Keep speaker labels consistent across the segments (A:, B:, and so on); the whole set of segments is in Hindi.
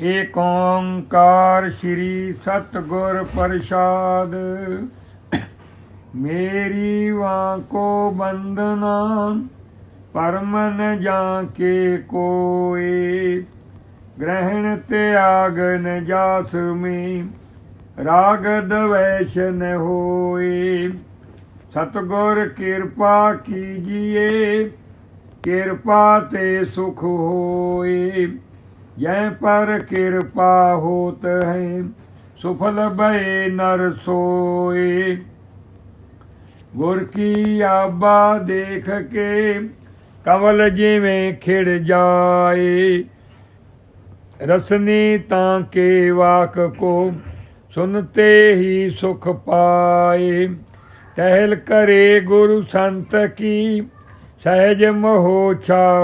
A: एक ओंकार श्री सतगुर प्रसाद। मेरी वाको बंदना परम न जाके कोई, ग्रहण त्याग न जास में राग द्वेष न होए। सतगुर कृपा कीजिए कृपा ते सुख होए। जय पर कृपा होत है सुफल भय नर सोए। गुर की आबा देख के कमल जिवें खिड़ जाए। रसनी ताके वाक को सुनते ही सुख पाए। टहल करे गुरु संत की सहज मोह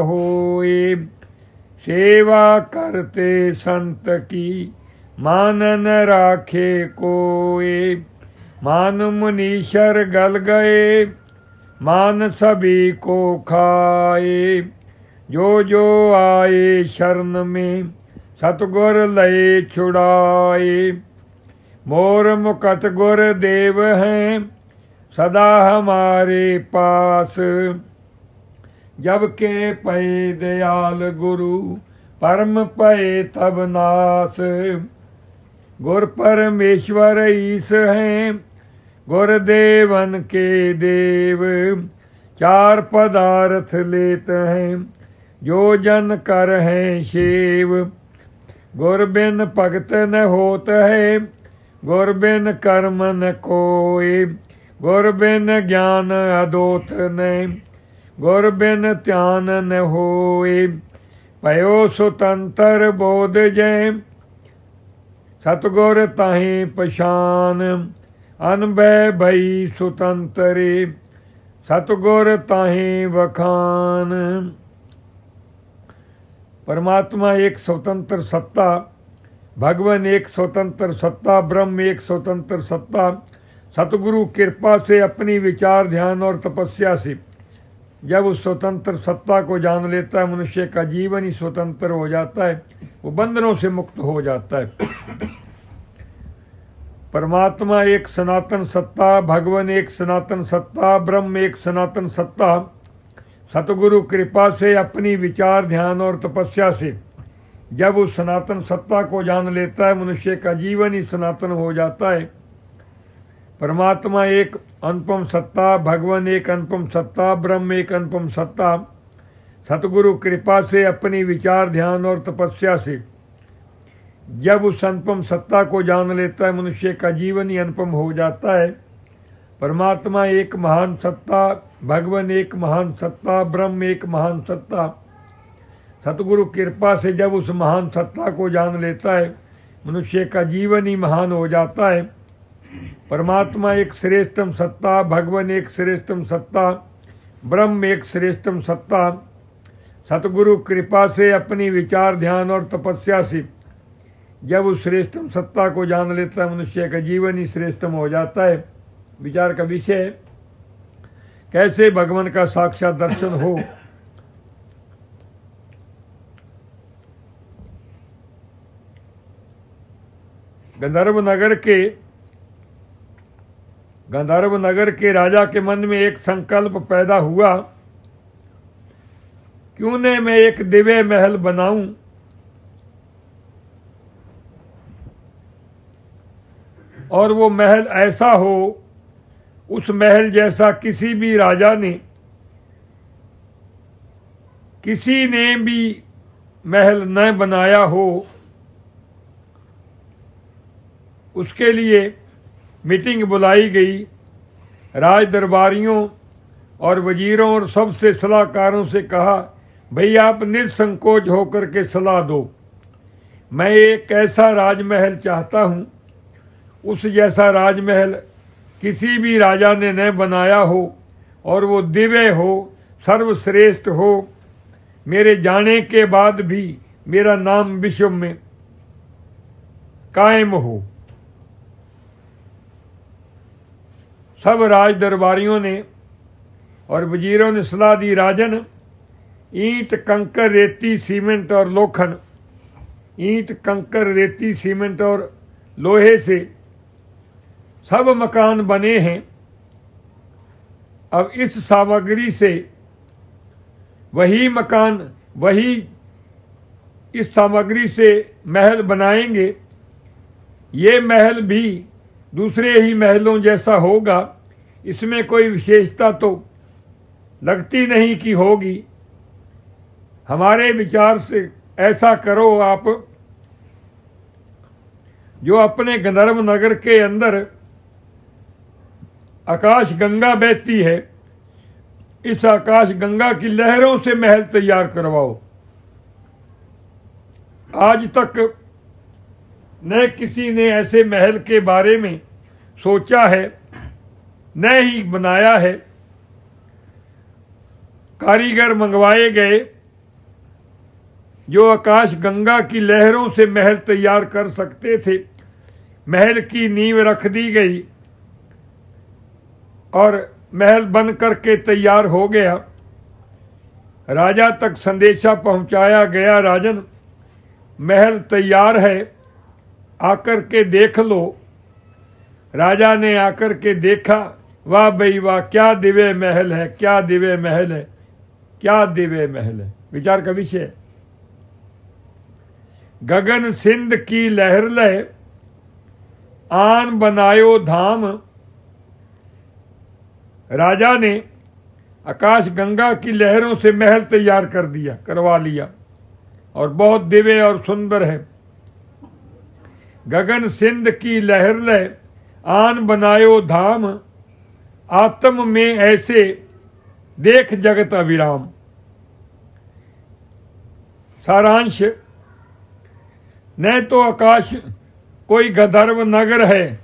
A: होए। सेवा करते संत की मान न राखे कोई। मान मुनीश्वर गल गए मान सभी को खाए। जो जो आए शरण में सतगुर लय छुड़ाए। मोर मुकट गुर देव हैं सदा हमारे पास। जब के पै दयाल गुरु परम पै तब नास। गुर परमेश्वर ईश हैं गुरुदेवन के देव। चार पदार्थ लेत हैं जो जन कर हैं सेव। गुर बिन भगत न होत है गुर बिन कर्म न कोय। गुर बिन ज्ञान अदोत न गुर बिन ध्यान न होए। भयो सुतंतर बोध जय सतगुर ताहि पछान। अनभय भई सुतंतरे सतगुर ताहि वखान। परमात्मा एक स्वतंत्र सत्ता, भगवान एक स्वतंत्र सत्ता, ब्रह्म एक स्वतंत्र सत्ता। सतगुरु कृपा से अपनी विचार ध्यान और तपस्या से जब उस स्वतंत्र सत्ता को जान लेता है मनुष्य का जीवन ही स्वतंत्र हो जाता है। वो बंधनों से मुक्त हो जाता है। परमात्मा एक सनातन सत्ता, भगवान एक सनातन सत्ता, ब्रह्म एक सनातन सत्ता। सतगुरु कृपा से अपनी विचार ध्यान और तपस्या से जब उस सनातन सत्ता को जान लेता है मनुष्य का जीवन ही सनातन हो जाता है। परमात्मा एक अनुपम सत्ता, भगवान एक अनुपम सत्ता, ब्रह्म एक अनुपम सत्ता। सतगुरु कृपा से अपनी विचार ध्यान और तपस्या से जब उस अनुपम सत्ता को जान लेता है मनुष्य का जीवन ही अनुपम हो जाता है। परमात्मा एक महान सत्ता, भगवान एक महान सत्ता, ब्रह्म एक महान सत्ता। सतगुरु कृपा से जब उस महान सत्ता को जान लेता है मनुष्य का जीवन ही महान हो जाता है। परमात्मा एक श्रेष्ठतम सत्ता, भगवान एक श्रेष्ठतम सत्ता, ब्रह्म एक श्रेष्ठतम सत्ता। सतगुरु कृपा से अपनी विचार ध्यान और तपस्या से जब उस श्रेष्ठतम सत्ता को जान लेता है मनुष्य का जीवन ही श्रेष्ठतम हो जाता है। विचार का विषय है कैसे भगवान का साक्षात दर्शन हो। गंधर्व नगर के राजा के मन में एक संकल्प पैदा हुआ, क्यों न मैं एक दिव्य महल बनाऊं और वो महल ऐसा हो उस महल जैसा किसी भी राजा ने किसी ने भी महल न बनाया हो। उसके लिए मीटिंग बुलाई गई। राज दरबारियों और वजीरों और सबसे सलाहकारों से कहा, भाई आप निसंकोच होकर के सलाह दो। मैं एक ऐसा राजमहल चाहता हूँ उस जैसा राजमहल किसी भी राजा ने न बनाया हो और वो दिव्य हो, सर्वश्रेष्ठ हो, मेरे जाने के बाद भी मेरा नाम विश्व में कायम हो। सब राज दरबारियों ने और वजीरों ने सलाह दी, राजन ईंट कंकर रेती सीमेंट और लोखंड ईंट, कंकर, रेती, सीमेंट और लोहे से सब मकान बने हैं। अब इस सामग्री से इस सामग्री से महल बनाएंगे। ये महल भी दूसरे ही महलों जैसा होगा, इसमें कोई विशेषता तो लगती नहीं कि होगी। हमारे विचार से ऐसा करो आप, जो अपने गंधर्व नगर के अंदर आकाश गंगा बहती है, इस आकाश गंगा की लहरों से महल तैयार करवाओ। आज तक न किसी ने ऐसे महल के बारे में सोचा है, न ही बनाया है। कारीगर मंगवाए गए जो आकाश गंगा की लहरों से महल तैयार कर सकते थे। महल की नींव रख दी गई और महल बन करके तैयार हो गया। राजा तक संदेशा पहुंचाया गया, राजन महल तैयार है, आकर के देख लो। राजा ने आकर के देखा, वाह भाई वाह, क्या दिव्य महल है, क्या दिव्य महल है, क्या दिव्य महल है। विचार का विषय। गगन सिंध की लहर लय, आन बनायो धाम। राजा ने आकाश गंगा की लहरों से महल तैयार करवा लिया और बहुत दिव्य और सुंदर है। गगन सिंध की लहर लय, आन बनायो धाम। आत्म में ऐसे देख जगत अविराम। सारांश, न तो आकाश कोई गंधर्व नगर है।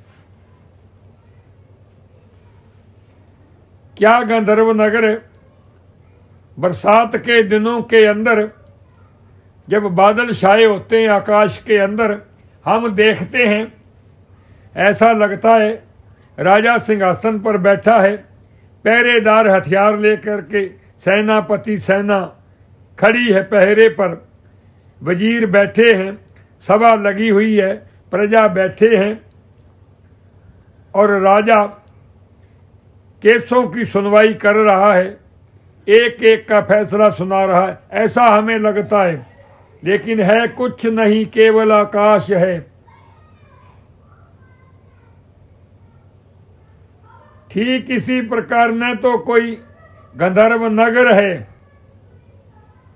A: क्या गंधर्व नगर? बरसात के दिनों के अंदर जब बादल छाए होते हैं आकाश के अंदर, हम देखते हैं, ऐसा लगता है राजा सिंहासन पर बैठा है, पहरेदार हथियार लेकर के, सेनापति सेना खड़ी है पहरे पर, वजीर बैठे हैं, सभा लगी हुई है, प्रजा बैठे हैं और राजा केसों की सुनवाई कर रहा है, एक एक का फैसला सुना रहा है, ऐसा हमें लगता है। लेकिन है कुछ नहीं, केवल आकाश है। ठीक इसी प्रकार न तो कोई गंधर्व नगर है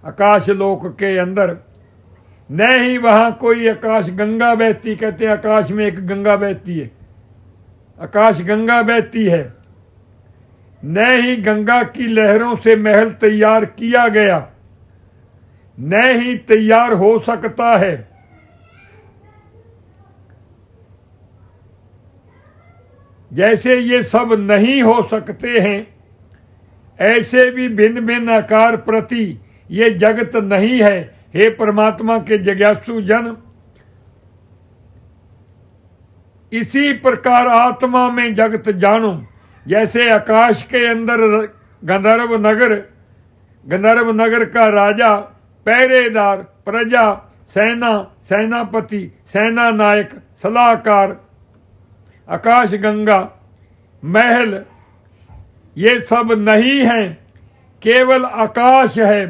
A: आकाश लोक के अंदर, न ही वहां कोई आकाश गंगा बहती। कहते हैं आकाश में एक गंगा बहती है, आकाश गंगा बहती है। न ही गंगा की लहरों से महल तैयार किया गया, न ही तैयार हो सकता है। जैसे ये सब नहीं हो सकते हैं, ऐसे भी भिन्न भिन्न आकार प्रति ये जगत नहीं है। हे परमात्मा के जिज्ञासु जन, इसी प्रकार आत्मा में जगत जानो। जैसे आकाश के अंदर गंधर्व नगर का राजा, पहरेदार, प्रजा, सेना, सेनापति, सेना नायक, सलाहकार, आकाश गंगा, महल, ये सब नहीं है, केवल आकाश है।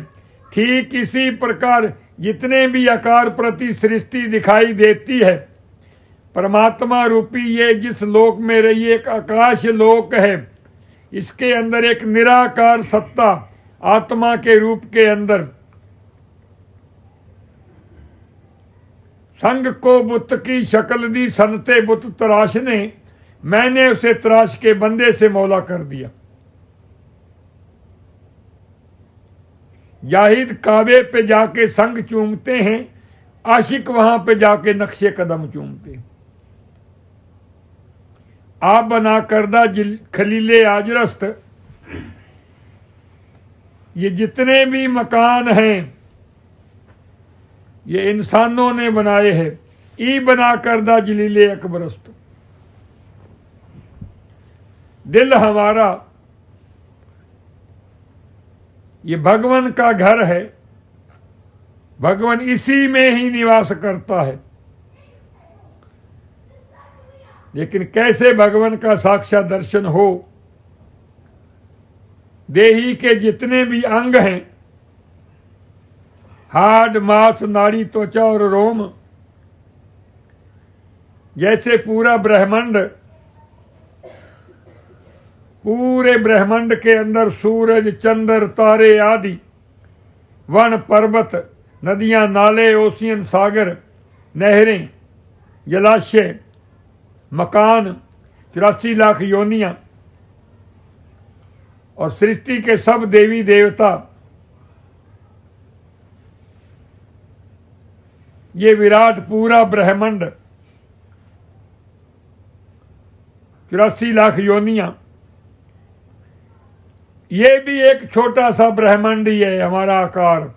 A: ठीक इसी प्रकार जितने भी आकार प्रति सृष्टि दिखाई देती है, परमात्मा रूपी ये जिस लोक में रही एक आकाश लोक है, इसके अंदर एक निराकार सत्ता आत्मा के रूप के अंदर, संग को बुत की शक्ल दी, सनते बुत तराशने, मैंने उसे तराश के बंदे से मौला कर दिया। जाहिद काबे पे जाके संग चूमते हैं, आशिक वहां पे जाके नक्शे कदम चूमते हैं। आप बना करदा खलीले आजरस्त, ये जितने भी मकान हैं ये इंसानों ने बनाए हैं। ई बना करदा जलीले अकबरस्त, दिल हमारा ये भगवान का घर है। भगवान इसी में ही निवास करता है। लेकिन कैसे भगवान का साक्षात दर्शन हो? देही के जितने भी अंग हैं, हाड मांस नाड़ी त्वचा और रोम, जैसे पूरा ब्रह्मांड, पूरे ब्रह्मांड के अंदर सूरज चंद्र तारे आदि वन पर्वत नदियां नाले ओशियन सागर नहरें जलाशय मकान 84 लाख योनियां और सृष्टि के सब देवी देवता, ये विराट पूरा ब्रह्मांड 84 लाख योनियां, ये भी एक छोटा सा ब्रह्मांड ही है। हमारा आकार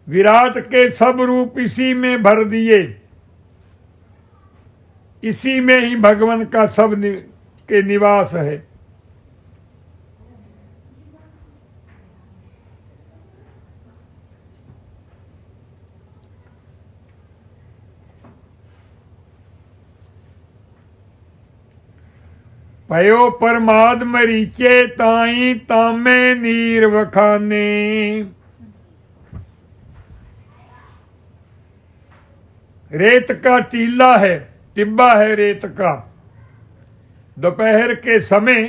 A: विराट के सब रूप इसी में भर दिए, इसी में ही भगवान का सब के निवास है। पयो परमाद मरीचे ताई तामे नीर वखाने। रेत का टीला है, टिब्बा है रेत का। दोपहर के समय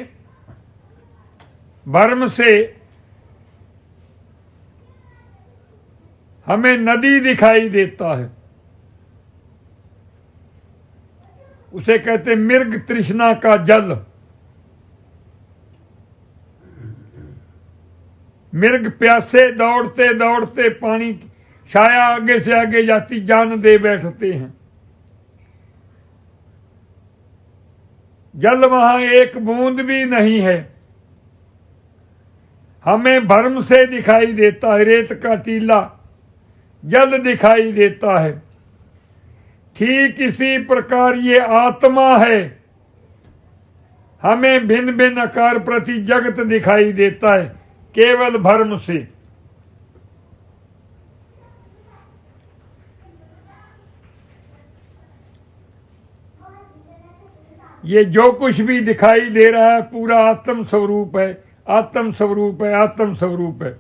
A: भर्म से हमें नदी दिखाई देता है, उसे कहते मृग तृष्णा का जल। मृग प्यासे दौड़ते दौड़ते पानी छाया आगे से आगे जाती जान दे बैठते हैं। जल वहां एक बूंद भी नहीं है, हमें भ्रम से दिखाई देता है। रेत का टीला जल दिखाई देता है। ठीक इसी प्रकार ये आत्मा है, हमें भिन्न भिन्न आकार प्रति जगत दिखाई देता है केवल भ्रम से। ये जो कुछ भी दिखाई दे रहा है पूरा आत्म स्वरूप है, आत्म स्वरूप है, आत्म स्वरूप है।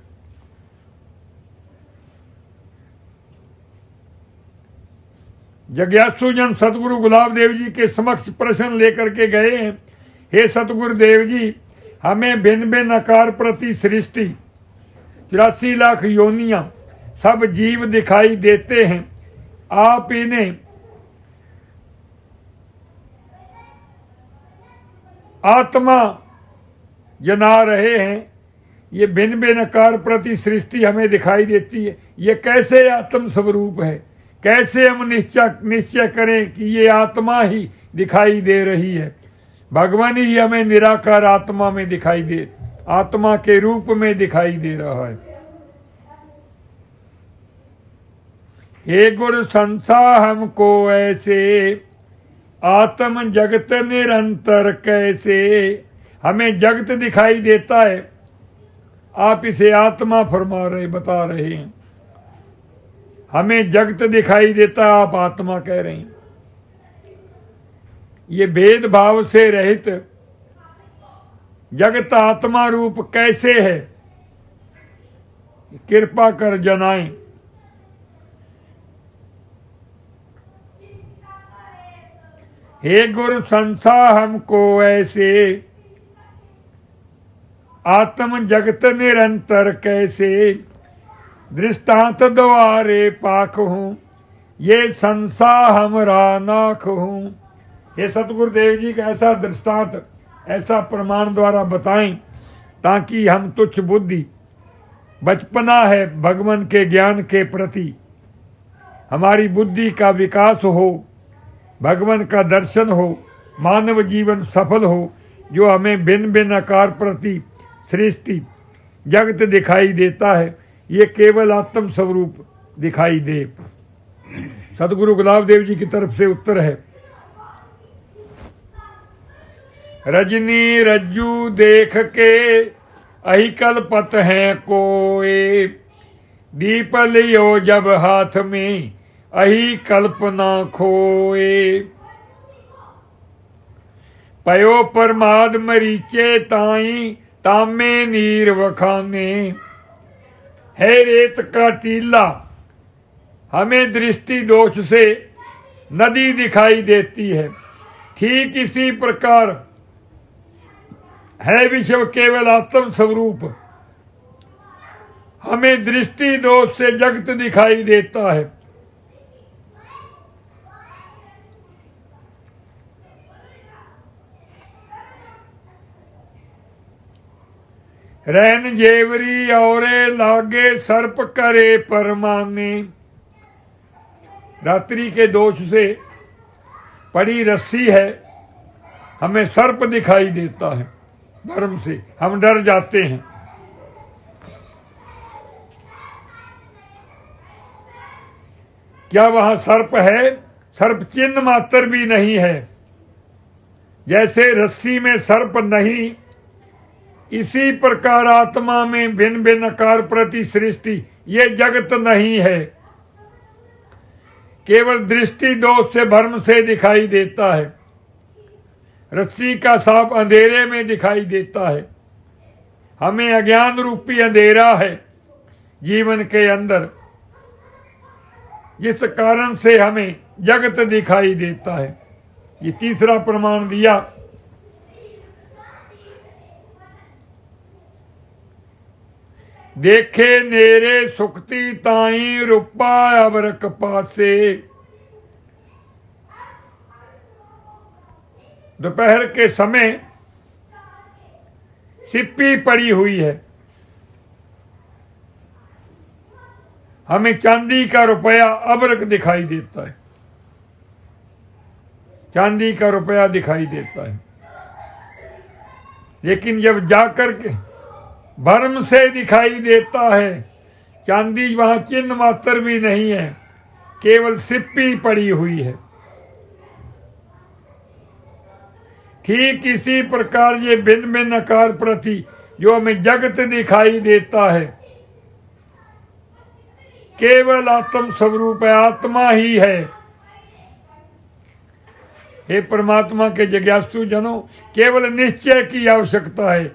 A: जग्यासु जन सतगुरु गुलाब देव जी के समक्ष प्रश्न लेकर के गए हैं, हे सतगुरु देव जी, हमें भिन्न भिन्न आकार प्रति सृष्टि 84 लाख योनियां सब जीव दिखाई देते हैं। आप इन्हें आत्मा जना रहे हैं। ये भिन्न भिन्न आकार प्रति सृष्टि हमें दिखाई देती है। ये कैसे आत्म स्वरूप है? कैसे हम निश्चय करें कि ये आत्मा ही दिखाई दे रही है? भगवान ही हमें निराकार आत्मा में दिखाई दे, आत्मा के रूप में दिखाई दे रहा है। हे गुरु संसा हमको ऐसे आत्म जगत निरंतर कैसे। हमें जगत दिखाई देता है, आप इसे आत्मा फरमा रहे, बता रहे हैं। हमें जगत दिखाई देता है, आप आत्मा कह रहे हैं। ये भेदभाव से रहित जगत आत्मा रूप कैसे है? कृपा कर जनाएं। हे गुरु संसा हमको ऐसे आत्म जगत निरंतर कैसे। दृष्टांत द्वारे पाक हूं, ये संसा हमरा नाख हूं। हे सतगुरुदेव जी का ऐसा दृष्टांत, ऐसा प्रमाण द्वारा बताएं ताकि हम तुच्छ बुद्धि, बचपना है भगवान के ज्ञान के प्रति, हमारी बुद्धि का विकास हो, भगवान का दर्शन हो, मानव जीवन सफल हो। जो हमें भिन्न भिन्न आकार प्रति सृष्टि जगत दिखाई देता है, ये केवल आत्म स्वरूप दिखाई दे। सतगुरु गुलाब देव जी की तरफ से उत्तर है, रजनी रज्जू देख के अहि कल्पत हैं कोए। दीप लियो जब हाथ में अहि कल्पना खोए। पयो प्रमाद मरीचे ताई तामे नीर वखाने। है रेत का टीला हमें दृष्टि दोष से नदी दिखाई देती है। ठीक इसी प्रकार है विश्व केवल आत्म स्वरूप हमें दृष्टि दोष से जगत दिखाई देता है। रैन जेवरी औरे लागे सर्प करे परमाने। रात्रि के दोष से पड़ी रस्सी है, हमें सर्प दिखाई देता है, भ्रम से हम डर जाते हैं। क्या वहां सर्प है? सर्प चिन्ह मात्र भी नहीं है। जैसे रस्सी में सर्प नहीं, इसी प्रकार आत्मा में भिन्न भिन्न आकार प्रति सृष्टि ये जगत नहीं है, केवल दृष्टि दोष से भ्रम से दिखाई देता है। रस्सी का सांप अंधेरे में दिखाई देता है। हमें अज्ञान रूपी अंधेरा है जीवन के अंदर, जिस कारण से हमें जगत दिखाई देता है। ये तीसरा प्रमाण दिया। देखे नेरे सुक्ति ताई रूपा अवरक पासे। दोपहर के समय सिप्पी पड़ी हुई है, हमें चांदी का रुपया अबरक दिखाई देता है, चांदी का रुपया दिखाई देता है। लेकिन जब जाकर के भ्रम से दिखाई देता है, चांदी वहां चिन्ह मात्र भी नहीं है, केवल सिप्पी पड़ी हुई है। ठीक इसी प्रकार ये भिन्न भिन्न आकार प्रति जो हमें जगत दिखाई देता है, केवल आत्म स्वरूप है, आत्मा ही है। हे परमात्मा के जिज्ञासु जनों, केवल निश्चय की आवश्यकता है।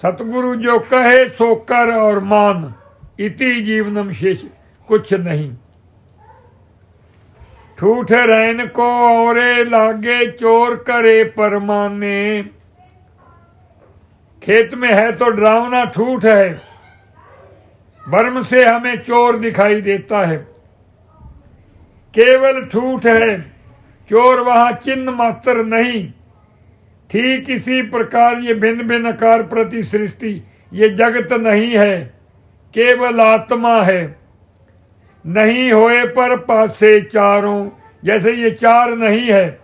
A: सतगुरु जो कहे सो कर और मान, इति जीवनम शेष कुछ नहीं। ठूठ रैन को औरे लागे चोर करे परमाने। खेत में है तो डरावना ठूठ है, भ्रम से हमें चोर दिखाई देता है, केवल ठूठ है, चोर वहां चिन्ह मात्र नहीं। ठीक इसी प्रकार ये भिन्न भिन्न आकार प्रति सृष्टि ये जगत नहीं है, केवल आत्मा है। नहीं होए पर पासे चारों, जैसे ये चार नहीं है।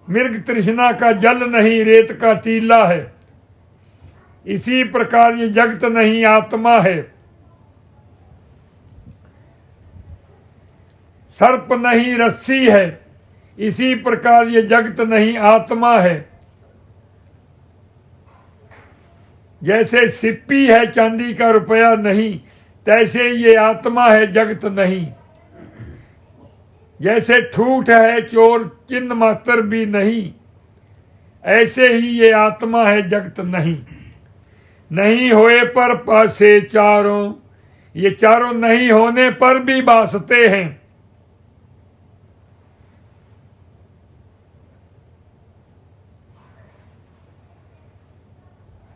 A: मृग तृष्णा का जल नहीं, रेत का टीला है। इसी प्रकार ये जगत नहीं, आत्मा है। सर्प नहीं, रस्सी है। इसी प्रकार ये जगत नहीं, आत्मा है। जैसे सिप्पी है, चांदी का रुपया नहीं, तैसे ये आत्मा है, जगत नहीं। जैसे ठूठ है, चोर चिन्ह मात्र भी नहीं, ऐसे ही ये आत्मा है, जगत नहीं। नहीं होए पर पासे चारों, ये चारों नहीं होने पर भी बासते हैं।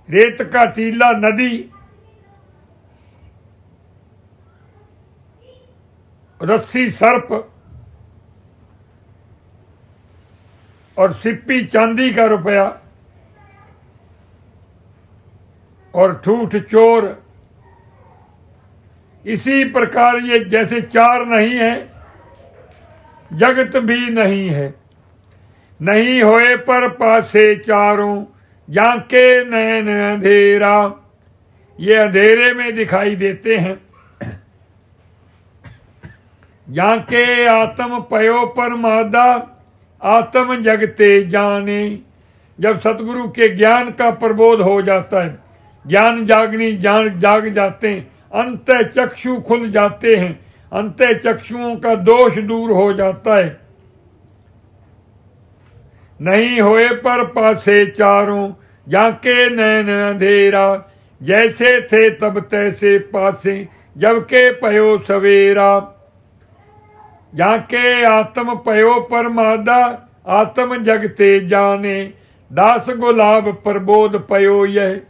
A: रेत का टीला नदी, रस्सी सर्प और सिप्पी चांदी का रुपया और ठूठ चोर। इसी प्रकार ये जैसे चार नहीं है, जगत भी नहीं है। नहीं होए पर पासे चारों, जाके नैन अंधेरा, ये अंधेरे में दिखाई देते हैं। जाके आत्म पयो पर मादा, आत्म जगते जाने। जब सतगुरु के ज्ञान का प्रबोध हो जाता है, ज्ञान जाग जाते हैं, अंत चक्षु खुल जाते हैं, अंत चक्षुओं का दोष दूर हो जाता है। नहीं होए पर पासे चारों जाके नैन अंधेरा, जैसे थे तब तैसे पासे जब के पयो सवेरा। जाके आत्म पयो परमादा, आत्म जगते जाने, दास गुलाब प्रबोध पयो यह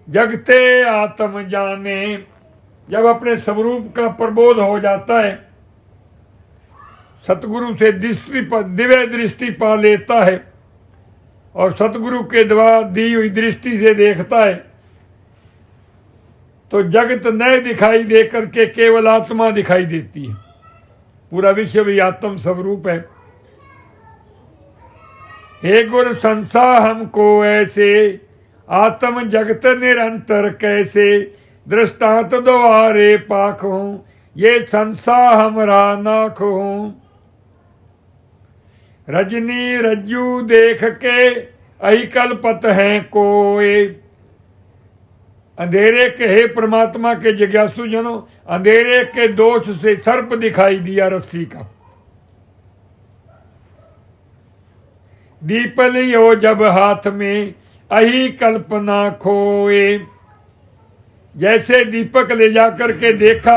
A: जगते आत्म जाने। जब अपने स्वरूप का प्रबोध हो जाता है, सतगुरु से दिव्य दृष्टि पा लेता है और सतगुरु के द्वारा दी हुई दृष्टि से देखता है, तो जगत न दिखाई दे करके केवल आत्मा दिखाई देती है। पूरा विश्व भी आत्म स्वरूप है। हे गुरु संसा हमको ऐसे, आत्म जगत निरंतर कैसे, दृष्टांत द्वारे पाख हूं, ये संसा हमरा नाख हूं। रजनी रज्जू देख के अहि कल्पत हैं कोय। अंधेरे के हे परमात्मा के जिज्ञासु जनों, अंधेरे के दोष से सर्प दिखाई दिया रस्सी का। दीप लियो जब हाथ में अही कल्पना खोए। जैसे दीपक ले जाकर के देखा,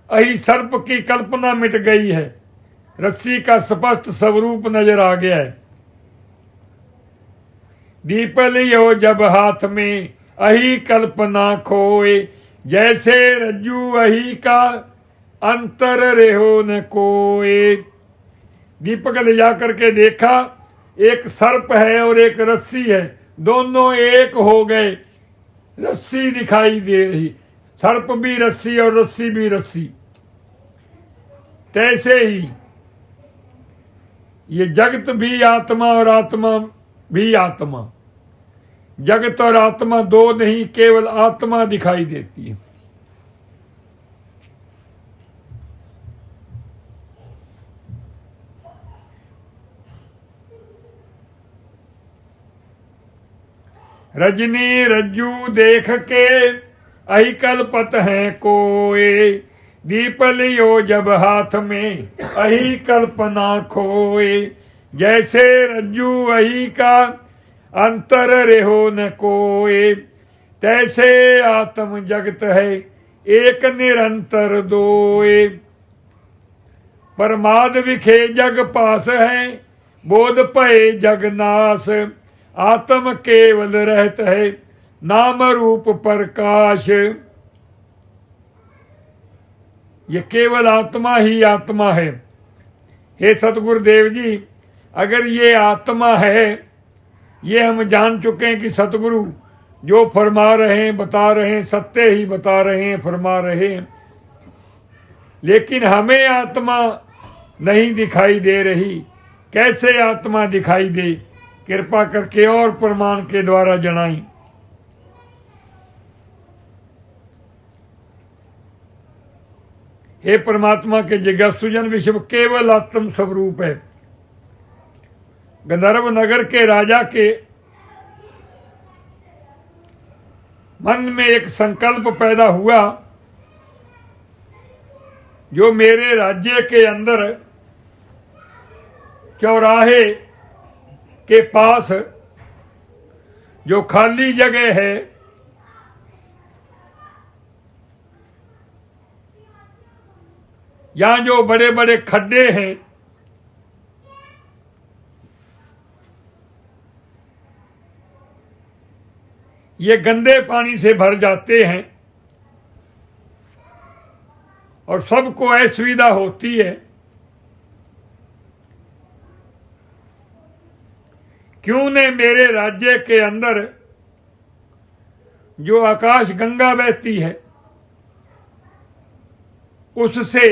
A: अही सर्प की कल्पना मिट गई है, रस्सी का स्पष्ट स्वरूप नजर आ गया है। दीप लियो जब हाथ में अही कल्पना खोए, जैसे रज्जू अही का अंतर रेहो न कोए। दीपक ले जाकर के देखा, एक सर्प है और एक रस्सी है, दोनों एक हो गए, रस्सी दिखाई दे रही, सर्प भी रस्सी और रस्सी भी रस्सी। तैसे ही ये जगत भी आत्मा और आत्मा भी आत्मा, जगत और आत्मा दो नहीं, केवल आत्मा दिखाई देती है। रजनी रज्जू देख के अहि कल्पत हैं कोए। दीप लियो जब हाथ में अहि कल्पना खोए। जैसे रज्जू अहि का अंतर रेहो न कोए, तैसे आत्म जगत है एक निरंतर दोए। परमाद विखे जग पास है, बोध पए जग नाश। आत्म केवल रहत है, नाम रूप प्रकाश। ये केवल आत्मा ही आत्मा है। हे सतगुरुदेव जी, अगर ये आत्मा है, ये हम जान चुके हैं कि सतगुरु जो फरमा रहे हैं, बता रहे हैं, सत्य ही बता रहे हैं, फरमा रहे हैं, लेकिन हमें आत्मा नहीं दिखाई दे रही। कैसे आत्मा दिखाई दे? कृपा करके और प्रमाण के द्वारा जनाई। हे परमात्मा के जिज्ञासुजन, विश्व केवल आत्म स्वरूप है। गंधर्व नगर के राजा के मन में एक संकल्प पैदा हुआ, जो मेरे राज्य के अंदर चौराहे के पास जो खाली जगह है, यहां जो बड़े बड़े खड्डे हैं, ये गंदे पानी से भर जाते हैं और सबको असुविधा होती है। क्यों ने मेरे राज्य के अंदर जो आकाश गंगा बहती है, उससे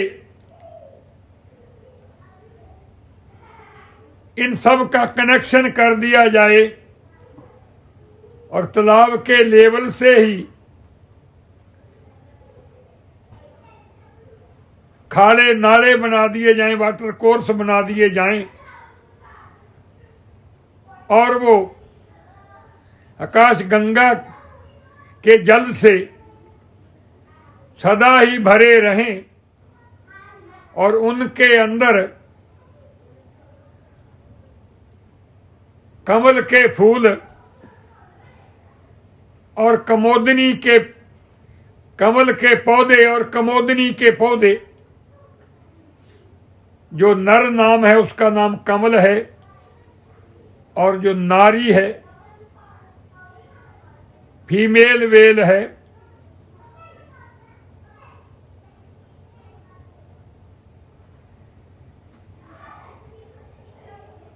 A: इन सब का कनेक्शन कर दिया जाए और तालाब के लेवल से ही खाले नाले बना दिए जाएं, वाटर कोर्स बना दिए जाएं, और वो आकाश गंगा के जल से सदा ही भरे रहें और उनके अंदर कमल के फूल और कमल के पौधे और कमोदनी के पौधे, जो नर नाम है उसका नाम कमल है और जो नारी है फीमेल वेल है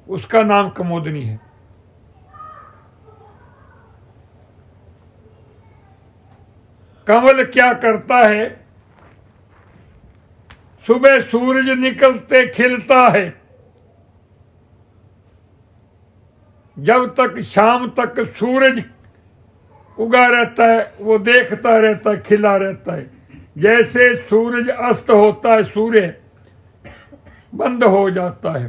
A: उसका नाम कमोदनी है। कमल क्या करता है? सुबह सूरज निकलते खिलता है, जब तक शाम तक सूरज उगा रहता है वो देखता रहता है, खिला रहता है। जैसे सूरज अस्त होता है सूर्य बंद हो जाता है,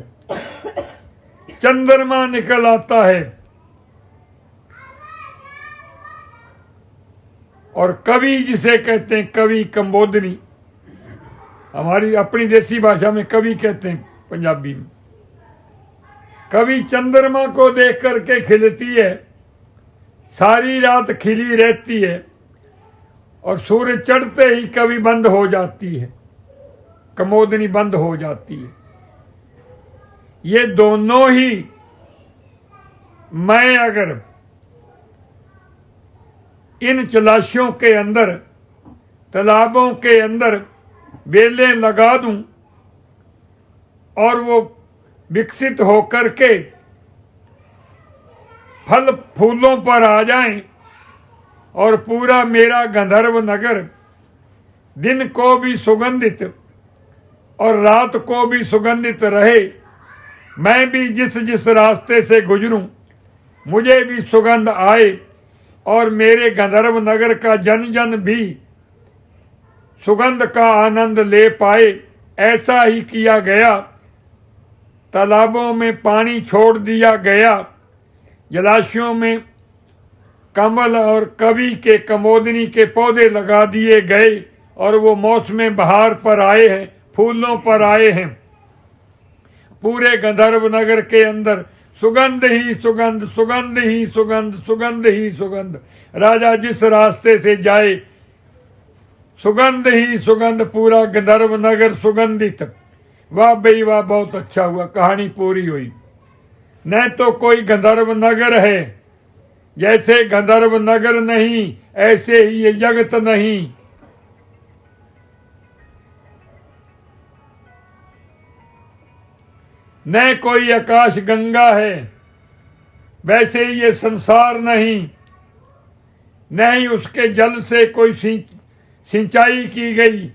A: चंद्रमा निकल आता है और कवि जिसे कहते हैं कवि कम्बोदनी, हमारी अपनी देसी भाषा में कवि कहते हैं, पंजाबी में कवि चंद्रमा को देख करके खिलती है, सारी रात खिली रहती है और सूर्य चढ़ते ही कवि बंद हो जाती है, कमोदनी बंद हो जाती है। ये दोनों ही मैं अगर इन जलाशयों के अंदर तालाबों के अंदर बेलें लगा दूं और वो विकसित होकर के फल फूलों पर आ जाएं और पूरा मेरा गंधर्व नगर दिन को भी सुगंधित और रात को भी सुगंधित रहे, मैं भी जिस जिस रास्ते से गुजरूं मुझे भी सुगंध आए और मेरे गंधर्व नगर का जन जन भी सुगंध का आनंद ले पाए, ऐसा ही किया गया। तालाबों में पानी छोड़ दिया गया, जलाशयों में कमल और कवि के कमोदनी के पौधे लगा दिए गए और वो मौसम बहार पर आए हैं, फूलों पर आए हैं। पूरे गंधर्व नगर के अंदर सुगंध ही सुगंध, सुगंध ही सुगंध, सुगंध ही सुगंध। राजा जिस रास्ते से जाए सुगंध ही सुगंध, पूरा गंधर्व नगर सुगंधित। वाह भाई वाह, बहुत अच्छा हुआ, कहानी पूरी हुई। न तो कोई गंधर्व नगर है, जैसे गंधर्व नगर नहीं ऐसे ही ये जगत नहीं। न कोई आकाश गंगा है, वैसे ही ये संसार नहीं, न ही उसके जल से कोई सिंचाई की गई,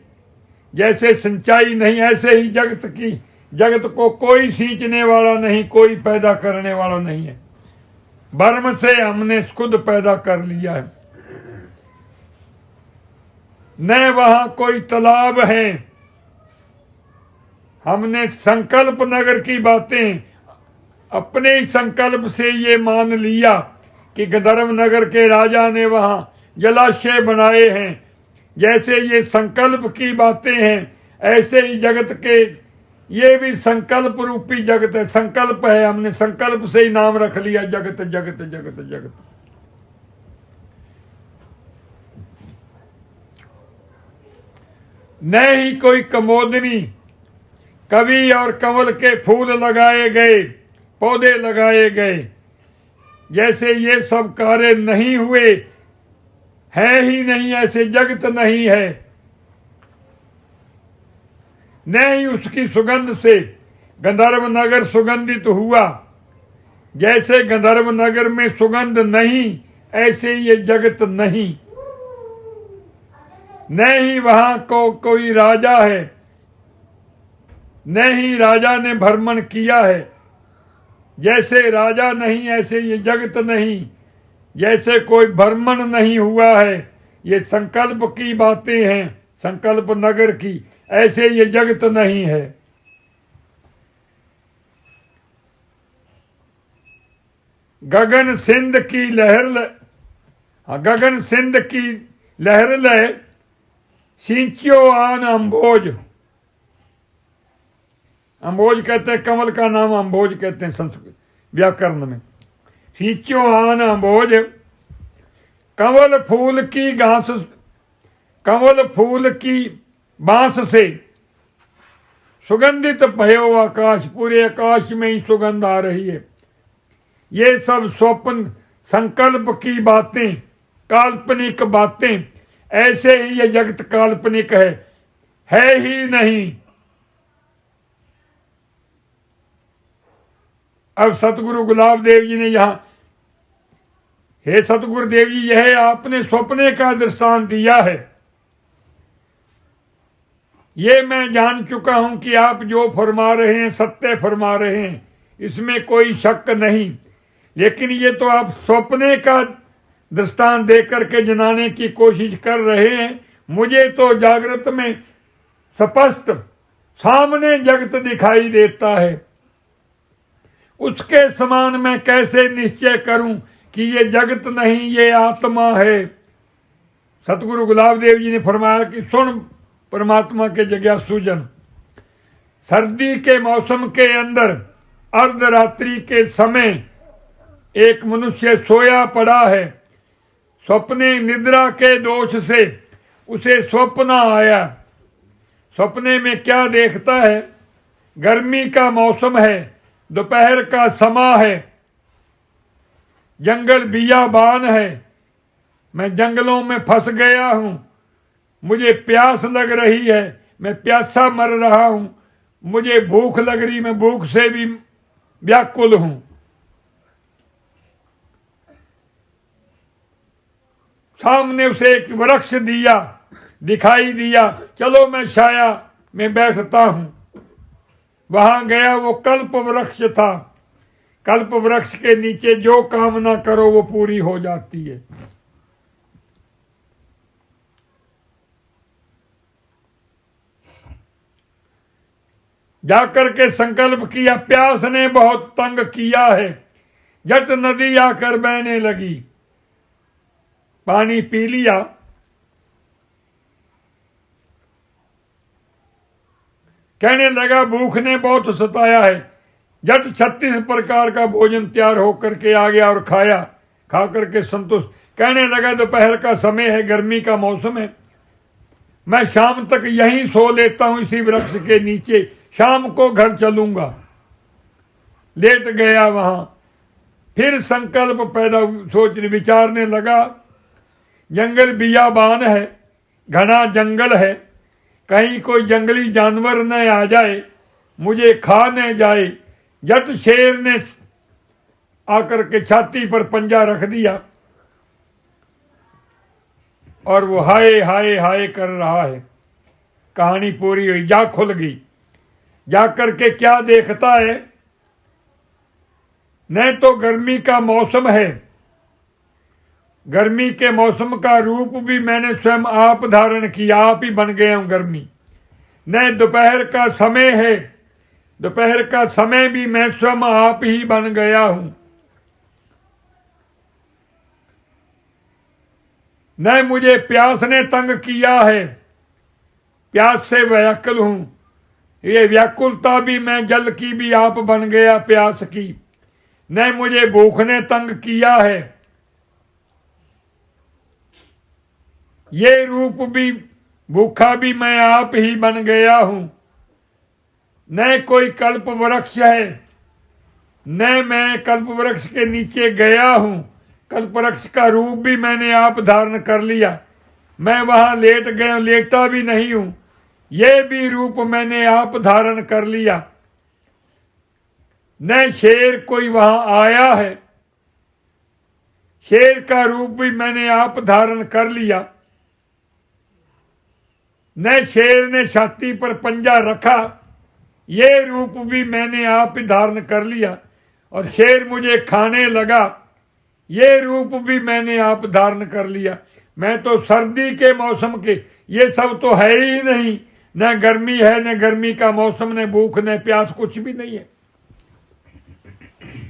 A: जैसे सिंचाई नहीं ऐसे ही जगत को कोई सींचने वाला नहीं, कोई पैदा करने वाला नहीं है। ब्रह्म से हमने खुद पैदा कर लिया है। न वहां कोई तालाब है, हमने संकल्प नगर की बातें अपने ही संकल्प से ये मान लिया कि गंधर्व नगर के राजा ने वहां जलाशय बनाए हैं। जैसे ये संकल्प की बातें हैं, ऐसे ही जगत के ये भी संकल्प रूपी जगत है, संकल्प है, हमने संकल्प से ही नाम रख लिया जगत जगत जगत जगत। न ही कोई कमोदनी, कवि और कमल के फूल लगाए गए, पौधे लगाए गए, जैसे ये सब कार्य नहीं हुए, है ही नहीं, ऐसे जगत नहीं है। न ही उसकी सुगंध से गंधर्व नगर सुगंधित हुआ, जैसे गंधर्व नगर में सुगंध नहीं ऐसे ये जगत नहीं। न ही वहां को कोई राजा है, न ही राजा ने भ्रमण किया है, जैसे राजा नहीं ऐसे ये जगत नहीं, जैसे कोई भ्रमण नहीं हुआ है। ये संकल्प की बातें हैं, संकल्प नगर की, ऐसे ये जगत नहीं है। गगन सिंध की लहर गगन सिंध की लहर लय, सिंचियो आन अम्भोज। अम्भोज कहते हैं कमल का नाम, अम्भोज कहते हैं संस्कृत व्याकरण में। सिंचियो आन अम्भोज, कमल फूल की घास, कमल फूल की बांस से सुगंधित भयो आकाश, पूरे आकाश में ही सुगंध आ रही है। ये सब स्वप्न संकल्प की बातें, काल्पनिक बातें, ऐसे ही ये जगत काल्पनिक है ही नहीं। अब सतगुरु गुलाब देव जी ने यहां, हे सतगुरुदेव जी, यह आपने स्वप्ने का दृष्टांत दिया है। ये मैं जान चुका हूं कि आप जो फरमा रहे हैं सत्य फरमा रहे हैं, इसमें कोई शक नहीं। लेकिन ये तो आप स्वप्ने का दृष्टांत देकर के जनाने की कोशिश कर रहे हैं। मुझे तो जागृत में स्पष्ट सामने जगत दिखाई देता है। उसके समान मैं कैसे निश्चय करूं कि ये जगत नहीं, ये आत्मा है। सतगुरु गुलाब देव जी ने फरमाया कि सुन परमात्मा के जिज्ञासु जन, सर्दी के मौसम के अंदर अर्धरात्रि के समय एक मनुष्य सोया पड़ा है। स्वप्ने निद्रा के दोष से उसे स्वप्न आया। स्वप्ने में क्या देखता है? गर्मी का मौसम है, दोपहर का समय है, जंगल बियाबान है, मैं जंगलों में फंस गया हूं, मुझे प्यास लग रही है, मैं प्यासा मर रहा हूं, मुझे भूख लग रही, मैं भूख से भी व्याकुल हूं। सामने उसे एक वृक्ष दिखाई दिया, चलो मैं छाया में बैठता हूं। वहां गया, वो कल्प वृक्ष था। कल्प वृक्ष के नीचे जो कामना करो वो पूरी हो जाती है। जाकर के संकल्प किया, प्यास ने बहुत तंग किया है, जट नदी आकर बहने लगी, पानी पी लिया। कहने लगा भूख ने बहुत सताया है, जट 36 प्रकार का भोजन तैयार होकर के आ गया और खाया, खा करके संतुष्ट। कहने लगा दोपहर का समय है, गर्मी का मौसम है, मैं शाम तक यहीं सो लेता हूं इसी वृक्ष के नीचे, शाम को घर चलूंगा। लेट गया वहां। फिर संकल्प पैदा, सोच विचारने लगा, जंगल बियाबान है, घना जंगल है, कहीं कोई जंगली जानवर न आ जाए, मुझे खा न जाए। जट शेर ने आकर के छाती पर पंजा रख दिया और वो हाय हाय हाय कर रहा है। कहानी पूरी हुई, जा खुल गई। जाकर के क्या देखता है, न तो गर्मी का मौसम है, गर्मी के मौसम का रूप भी मैंने स्वयं आप धारण किया, आप ही बन गया हूं गर्मी। न दोपहर का समय है, दोपहर का समय भी मैं स्वयं आप ही बन गया हूं। न मुझे प्यास ने तंग किया है, प्यास से व्याकुल हूं, ये व्याकुलता भी मैं जल की भी आप बन गया प्यास की। न मुझे भूख ने तंग किया है, ये रूप भी भूखा भी मैं आप ही बन गया हूं। न कोई कल्प वृक्ष है, न मैं कल्प वृक्ष के नीचे गया हूं, कल्प वृक्ष का रूप भी मैंने आप धारण कर लिया, मैं वहां लेट गया, लेटा भी नहीं हूं, ये भी रूप मैंने आप धारण कर लिया। न शेर कोई वहां आया है, शेर का रूप भी मैंने आप धारण कर लिया। न शेर ने छाती पर पंजा रखा, ये रूप भी मैंने आप धारण कर लिया। और शेर मुझे खाने लगा, ये रूप भी मैंने आप धारण कर लिया। मैं तो सर्दी के मौसम के, ये सब तो है ही नहीं, न गर्मी है, न गर्मी का मौसम, न भूख, न प्यास, कुछ भी नहीं है।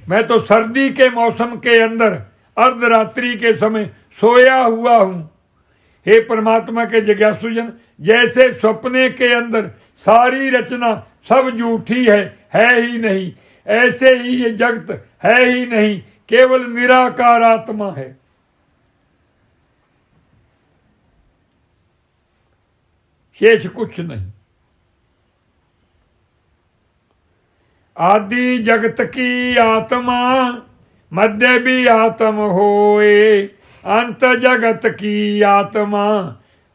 A: मैं तो सर्दी के मौसम के अंदर अर्धरात्रि के समय सोया हुआ हूं। हे परमात्मा के जिज्ञासुजन, जैसे सपने के अंदर सारी रचना सब झूठी है ही नहीं, ऐसे ही ये जगत है ही नहीं, केवल निराकार आत्मा है। शेष कुछ नहीं। आदि जगत की आत्मा मध्य भी आत्म होए, अंत जगत की आत्मा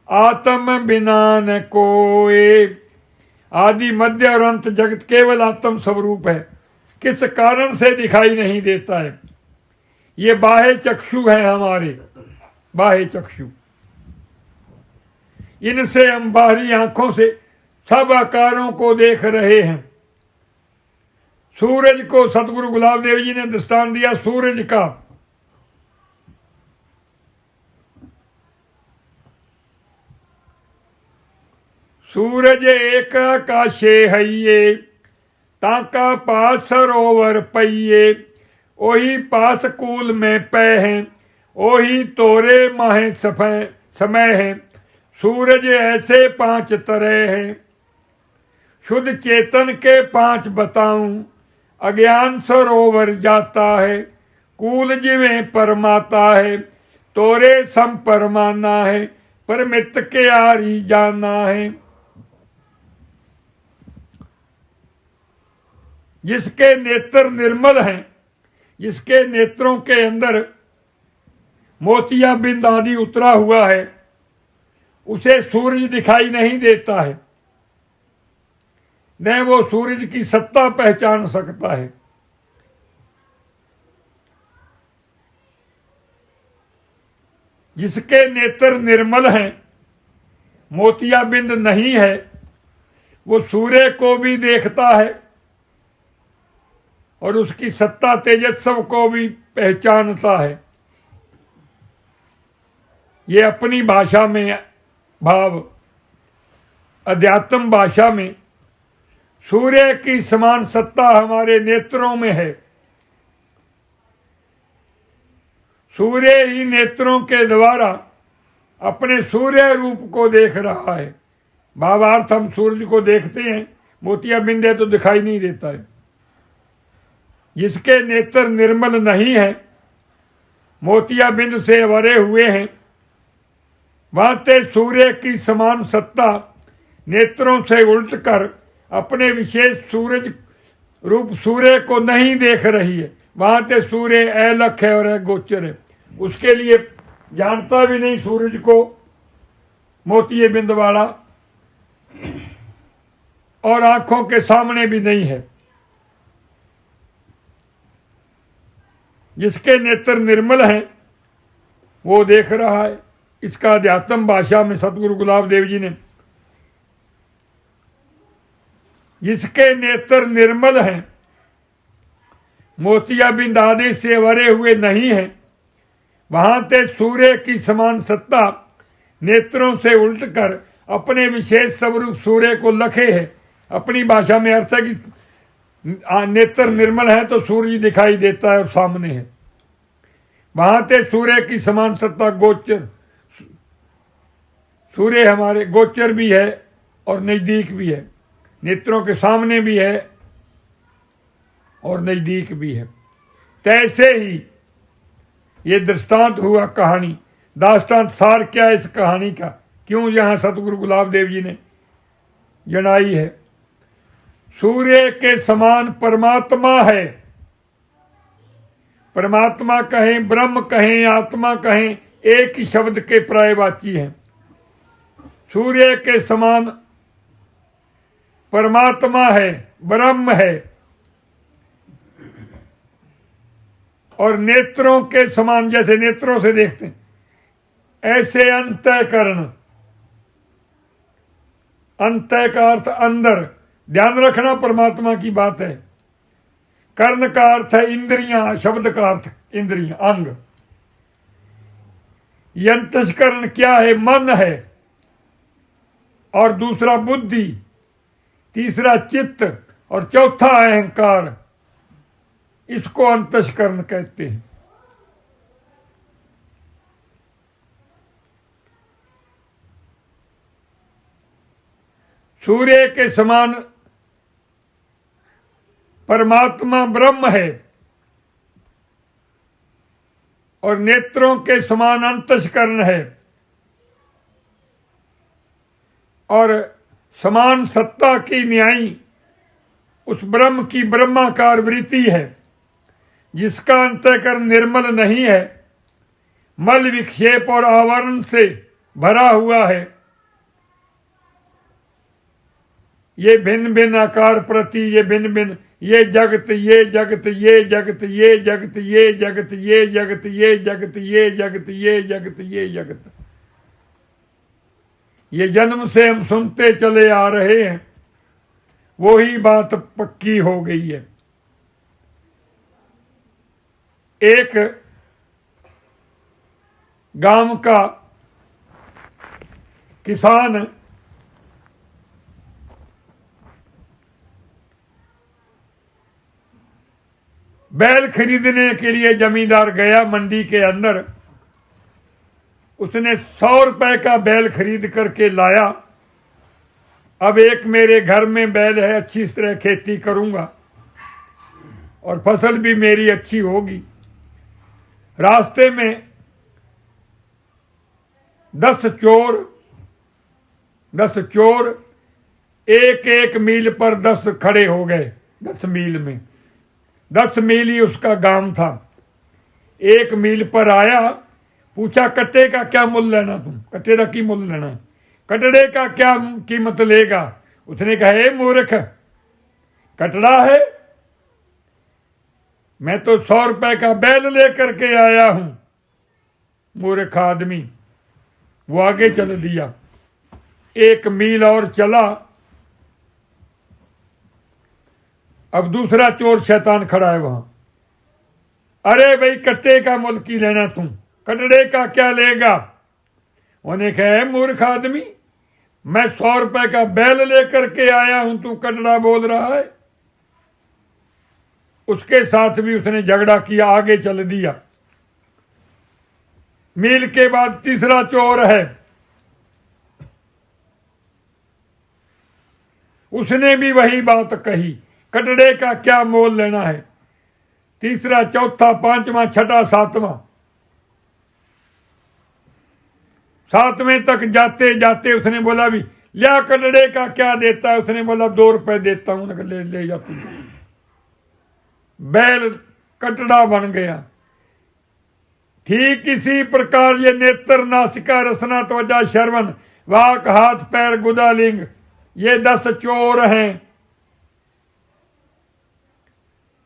A: आत्म बिना न कोए। आदि मध्य और अंत जगत केवल आत्म स्वरूप है, किस कारण से दिखाई नहीं देता है। ये बाह्य चक्षु है हमारे, बाह्य चक्षु, इनसे हम बाहरी आंखों से सब आकारों को देख रहे हैं। सूरज को सतगुरु गुलाब देव जी ने दृष्टांत दिया सूरज का। सूरज एक आकाशे हइये, ताका पास सरोवर पइये, ओही पास कूल में पै हैं, ओही तोरे माहे समय है। सूरज ऐसे 5 तरह हैं, शुद्ध चेतन के 5 बताऊं। अज्ञान सरोवर जाता है, कूल जिवें परमाता है, तोरे सम परमाना है, परमित के आरी जाना है। जिसके नेत्र निर्मल हैं, जिसके नेत्रों के अंदर मोतिया बिंद आदि उतरा हुआ है, उसे सूरज दिखाई नहीं देता है, न वो सूरज की सत्ता पहचान सकता है। जिसके नेत्र निर्मल हैं, मोतिया बिंद नहीं है, वो सूर्य को भी देखता है और उसकी सत्ता तेजस्व को भी पहचानता है। ये अपनी भाषा में भाव, अध्यात्म भाषा में सूर्य की समान सत्ता हमारे नेत्रों में है। सूर्य ही नेत्रों के द्वारा अपने सूर्य रूप को देख रहा है। भावार्थ, हम सूर्य को देखते हैं, मोतिया बिंद है तो दिखाई नहीं देता है। जिसके नेत्र निर्मल नहीं है, मोतिया बिंद से भरे हुए हैं, भांते सूर्य की समान सत्ता नेत्रों से उल्ट कर अपने विशेष सूरज रूप सूर्य को नहीं देख रही है। भांते सूर्य अलख है और अगोचर है, उसके लिए जानता भी नहीं सूरज को मोतिये बिंद वाला, और आंखों के सामने भी नहीं है। जिसके नेत्र निर्मल हैं वो देख रहा है। इसका अध्यात्म भाषा में सतगुरु गुलाब देव जी ने, जिसके नेत्र निर्मल हैं, मोतिया बिंद आदि से भरे हुए नहीं है, वहां ते सूर्य की समान सत्ता नेत्रों से उल्ट कर अपने विशेष स्वरूप सूर्य को लखे है। अपनी भाषा में अर्थ है कि नेत्र निर्मल है तो सूर्य दिखाई देता है और सामने है। वहां ते सूर्य की समान सत्ता गोचर, सूर्य हमारे गोचर भी है और नजदीक भी है, नेत्रों के सामने भी है और नजदीक भी है। तैसे ही ये दृष्टांत हुआ कहानी। दास्तान सार क्या इस कहानी का, क्यों यहाँ सतगुरु गुलाब देव जी ने जनाई है। सूर्य के समान परमात्मा है। परमात्मा कहें, ब्रह्म कहें, आत्मा कहें, एक ही शब्द के पर्यायवाची हैं। सूर्य के समान परमात्मा है, ब्रह्म है, और नेत्रों के समान, जैसे नेत्रों से देखते हैं, ऐसे अंतःकरण, अंत का अर्थ अंदर, ध्यान रखना परमात्मा की बात है। कर्ण का अर्थ है इंद्रियां, शब्द का अर्थ इंद्रियां, अंग। अंतःकरण क्या है? मन है, और दूसरा बुद्धि, तीसरा चित्त, और चौथा अहंकार। इसको अंतःकरण कहते हैं। सूर्य के समान परमात्मा ब्रह्म है और नेत्रों के समान अंतःकरण है और समान सत्ता की न्यायी उस ब्रह्म की ब्रह्माकार वृत्ति है, जिसका अंतःकरण निर्मल नहीं है, मल विक्षेप और आवरण से भरा हुआ है। ये भिन्न भिन्न आकार प्रति, ये भिन्न भिन्न, ये जगत, ये जगत, ये जगत, ये जगत, ये जगत, ये जगत, ये जगत, ये जगत, ये जगत, ये जगत, ये जन्म से हम सुनते चले आ रहे हैं, वो ही बात पक्की हो गई है। एक गांव का किसान बैल खरीदने के लिए जमींदार गया मंडी के अंदर। उसने 100 रुपए का बैल खरीद करके लाया। अब एक मेरे घर में बैल है, अच्छी तरह खेती करूंगा और फसल भी मेरी अच्छी होगी। रास्ते में 10 चोर एक एक मील पर 10 खड़े हो गए। 10 मील में 10 मील ही उसका गांव था। 1 मील पर आया, पूछा कट्टे का क्या मूल्य लेना, तुम कट्टे का की मूल्य लेना, कटड़े का क्या कीमत लेगा। उसने कहा, हे मूर्ख, कटड़ा है, मैं तो 100 रुपए का बैल लेकर के आया हूं। मूर्ख आदमी। वो आगे चल दिया। 1 मील और चला। अब दूसरा चोर शैतान खड़ा है वहां। अरे भाई, कट्टे का मूल्य की लेना, तुम कटड़े का क्या लेगा। उन्हें कहा, मूर्ख आदमी, मैं 100 रुपए का बैल लेकर के आया हूं, तू कटड़ा बोल रहा है। उसके साथ भी उसने झगड़ा किया, आगे चल दिया। मील के बाद तीसरा चोर है। उसने भी वही बात कही, कटड़े का क्या मोल लेना है। तीसरा, चौथा, पांचवा, छठा, सातवें तक जाते जाते उसने बोला, भी लिया कटड़े का क्या देता है। उसने बोला, 2 रुपए देता हूं। ले जा तू। बैल कटड़ा बन गया। ठीक इसी प्रकार ये नेत्र, नासिका, रसना, त्वचा, श्रवण, वाक, हाथ, पैर, गुदा, लिंग, ये 10 चोर हैं।